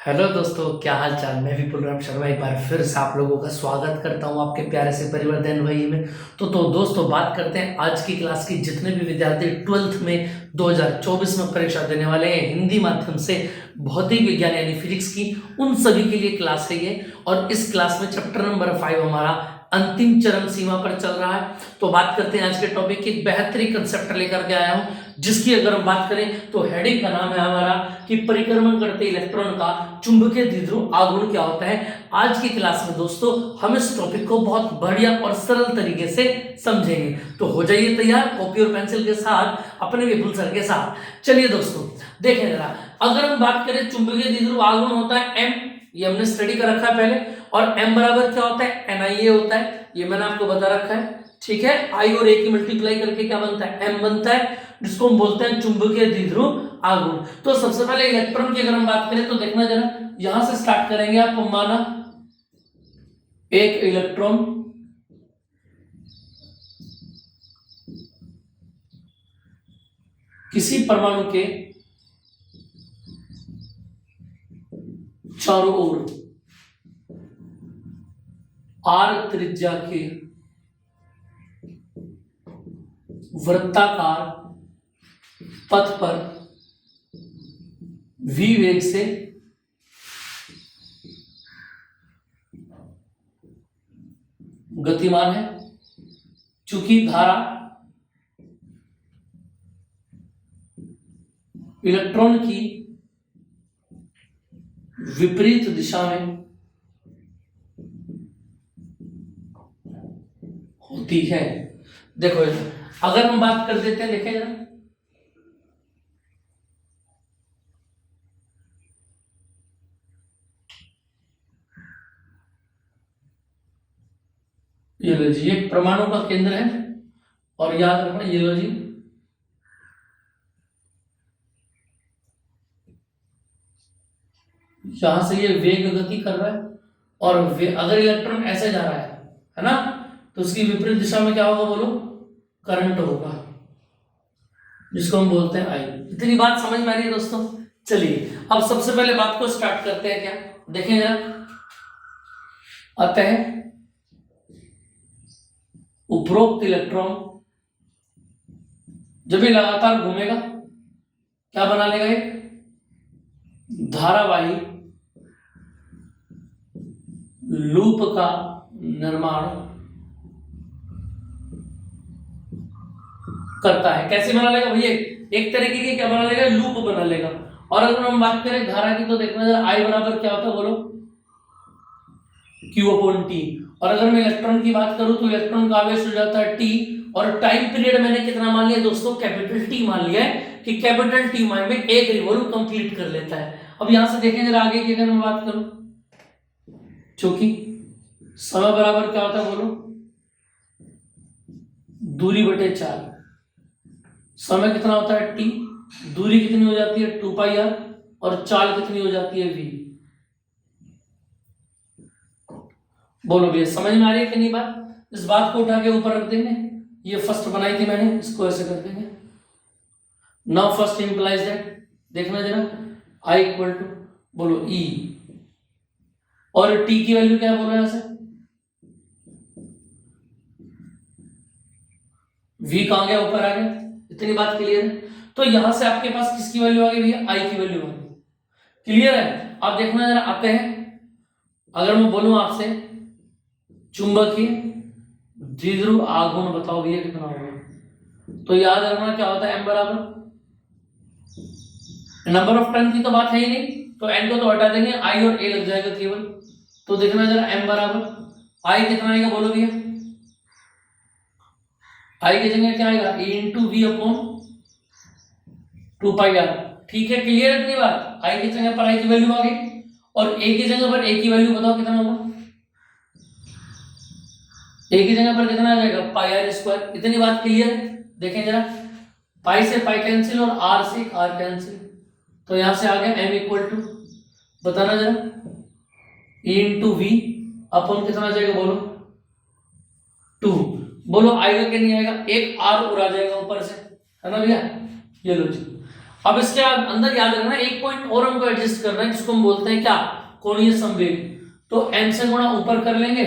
Hello दोस्तों, क्या हाल चाल। मैं भी बलराम शर्मा एक बार फिर से आप लोगों का स्वागत करता हूं आपके प्यारे से परिवार देन वही में। तो दोस्तों, बात करते हैं आज की क्लास की। जितने भी विद्यार्थी 12th में 2024 में परीक्षा देने वाले हैं हिंदी माध्यम से भौतिक विज्ञान यानी फिजिक्स की, उन सभी के लिए क्लास है ये। और इस क्लास में चैप्टर नंबर 5 हमारा अंतिम चरम सीमा पर चल रहा है। तो बात करते हैं आज के टॉपिक की। बेहतरीन कंसेप्ट लेकर के आया हूं, जिसकी अगर हम बात करें तो हेडिंग का नाम है हमारा कि परिक्रमण करते इलेक्ट्रॉन का चुंबकीय द्विध्रुव आघूर्ण क्या होता है। आज की क्लास में दोस्तों हम इस टॉपिक को बहुत बढ़िया और सरल तरीके से समझेंगे। तो हो जाइए तैयार कॉपी और पेंसिल के साथ, अपने विपुल सर के साथ। चलिए दोस्तों देखें जरा, अगर हम बात करें चुंबकीय द्विध्रुव आघूर्ण होता है एम, ये हमने स्टडी कर रखा है पहले। और एम बराबर क्या होता है, NiA होता है, ये मैंने आपको बता रखा है। ठीक है, आई और ए की मल्टीप्लाई करके क्या बनता है, एम बनता है, जिसको हम बोलते हैं चुंबकीय द्विध्रुव आघूर्ण। तो सबसे पहले इलेक्ट्रॉन की अगर हम बात करें तो देखना जरा, यहां से स्टार्ट करेंगे आप। माना एक इलेक्ट्रॉन किसी परमाणु के चारों ओर R त्रिज्या के वृत्ताकार पथ पर v वेग से गतिमान है। चूंकि धारा इलेक्ट्रॉन की विपरीत दिशा में होती है। देखो अगर हम बात कर देते हैं, देखें जरा, ये लो जी, एक परमाणु का केंद्र है। और याद रखना, ये लो जी, यहां से ये वेग गति कर रहा है। और अगर इलेक्ट्रॉन ऐसे जा रहा है ना, तो उसकी विपरीत दिशा में क्या होगा बोलो, करंट होगा, जिसको हम बोलते हैं आई। इतनी बात समझ में आ रही है दोस्तों। चलिए अब सबसे पहले बात को स्टार्ट करते हैं। क्या देखें जरा, अतः उपरोक्त इलेक्ट्रॉन जब भी लगातार घूमेगा क्या बना लेगा, एक धारावाही लूप का निर्माण करता है। कैसे बना लेगा भैया, एक तरीके की क्या बना लेगा, लूप बना लेगा। और अगर हम बात करें धारा की तो देखना जरा, आई बराबर क्या होता है बोलो, Q/T। और अगर मैं इलेक्ट्रॉन की बात करूं तो इलेक्ट्रॉन का आवेश हो जाता है T। और टाइम पीरियड मैंने कितना मान लिया दोस्तों, कैपिटल T मान लिया है कि कैपिटल T में एक रिवॉल्व कंप्लीट कर लेता है। अब यहां से देखें जरा आगे की अगर मैं बात करूं, चूंकि समय बराबर क्या होता है बोलो, दूरी बटे 4। समय कितना होता है T, दूरी कितनी हो जाती है 2πr, और चाल कितनी हो जाती है V। बोलो भैया समझ में आ रही है कि नहीं बात। इस बात को उठा के ऊपर रख देंगे, ये फर्स्ट बनाई थी मैंने, इसको ऐसे कर देंगे। नाउ फर्स्ट इंप्लाइज दैट, देखना जरा, I इक्वल टू बोलो E, और T की वैल्यू क्या बोलो यहां से, V कहां गया, ऊपर आ गया। इतनी बात क्लियर है। तो यहां से आपके पास किसकी वैल्यू आ गई भैया, I की वैल्यू आ गई। क्लियर है। आप देखना जरा, आते हैं अगर मैं बोलूं आपसे चुंबकीय द्विध्रुव आघूर्ण बताओ भैया कितना होगा, तो याद रखना क्या होता है, M बराबर नंबर ऑफ टर्न की तो बात है ही नहीं, तो N को तो हटा देंगे, I और A लग जाएगा केवल। तो देखना जरा, M बराबर I कितना आएगा बोलो भैया, I की जगह क्या आएगा, A into V upon 2πr। ठीक है, क्लियर है इतनी बात। I की जगह पर I की वैल्यू आ गई, और A की जगह पर A की वैल्यू बताओ कितना होगा, A की जगह पर कितना आ जाएगा, πr²। इतनी बात क्लियर है। देखें जरा, पाई से पाई कैंसिल और R से R कैंसिल, तो यहां से आ गया M इक्वल टू, बताना जरा, E इंटू V अपॉन कितना आ जाएगा बोलो, 2। बोलो आएगा कि नहीं आएगा, एक R उड़ा जाएगा ऊपर से, है ना भैया। ये लो जी, अब इसके अंदर याद रखना एक पॉइंट और हमको एडजस्ट करना है जिसको हम बोलते हैं क्या, कोणीय संवेग। तो m से गुणा ऊपर कर लेंगे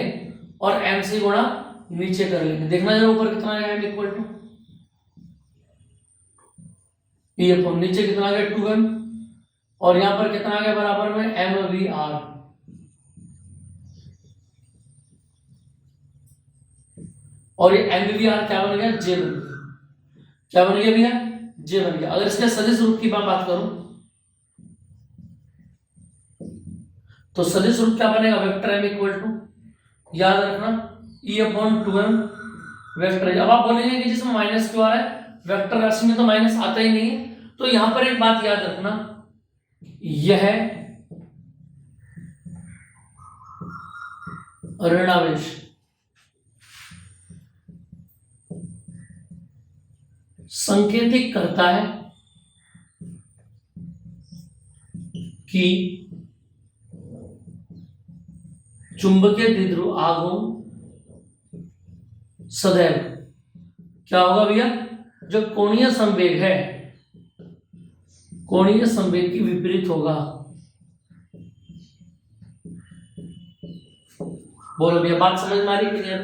और m से गुणा नीचे कर लेंगे। देखना जरा ऊपर कितना आएगा m इक्वल टू ये अपॉन नीचे कितना आ गया 2m और यहां पर कितना आ गया बराबर में mvr। और ये mvr क्या बन गया, j बन गया। क्या बन गया भैया, j बन गया। अगर इसके सदिश रूप की मैं बात करूं तो सदिश रूप क्या बनेगा, वेक्टर m इक्वल टू, याद रखना e अपॉन 2m वेक्टर। अब आप बोलेंगे कि जिसमें माइनस क्यों आ रहा है, वेक्टर राशि में तो माइनस आता ही नहीं है। तो यहां पर एक बात याद रखना, यह ऋणावेश संकेतिक करता है कि चुंबकीय द्विध्रुव आघूर्ण सदैव क्या होगा भैया, जो कोणीय संवेग है, कोणीय संवेग की विपरीत होगा। बोलो भैया बात समझ में आ रही है,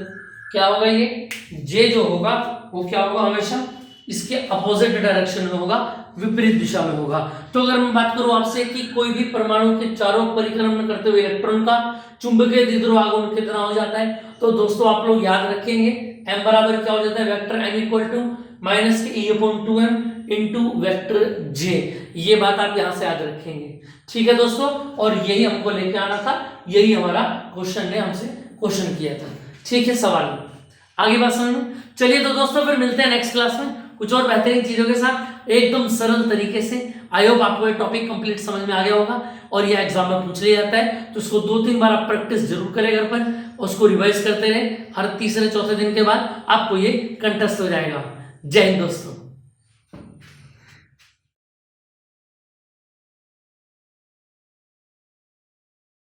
क्या होगा ये जे जो होगा वो क्या होगा, हमेशा इसके अपोजिट डायरेक्शन में होगा, विपरीत दिशा में होगा। तो अगर मैं बात करूं आपसे कि कोई भी परमाणु के चारों परिक्रमण करते हुए इलेक्ट्रॉन का चुंबकीय द्विध्रुव आघूर्ण कितना हो जाता है, तो दोस्तों आप लोग याद रखेंगे m बराबर क्या हो जाता है, vector m equal to minus के e upon 2m into vector j। ये बात आप यहां से याद रखेंगे, ठीक है दोस्तों। और यही हमको लेके आना था, यही हमारा क्वेश्चन ने हमसे क्वेश्चन किया था, ठीक है। सवाल आगे बात समझ में। चलिए तो दोस्तों फिर मिलते हैं नेक्स्ट क्लास में कुछ और बेहतरीन चीजों के साथ, एकदम सरल तरीके से। आई होप आपको ये टॉपिक कंप्लीट समझ में आ गया होगा और ये एग्जाम में पूछ लिया जाता है, तो इसको 2-3 बार आप प्रैक्टिस जरूर करें घर पर, उसको रिवाइज करते रहे। हर तीसरे चौथे दिन के बाद आपको ये कंटेस्ट हो जाएगा। जय हिंद दोस्तों।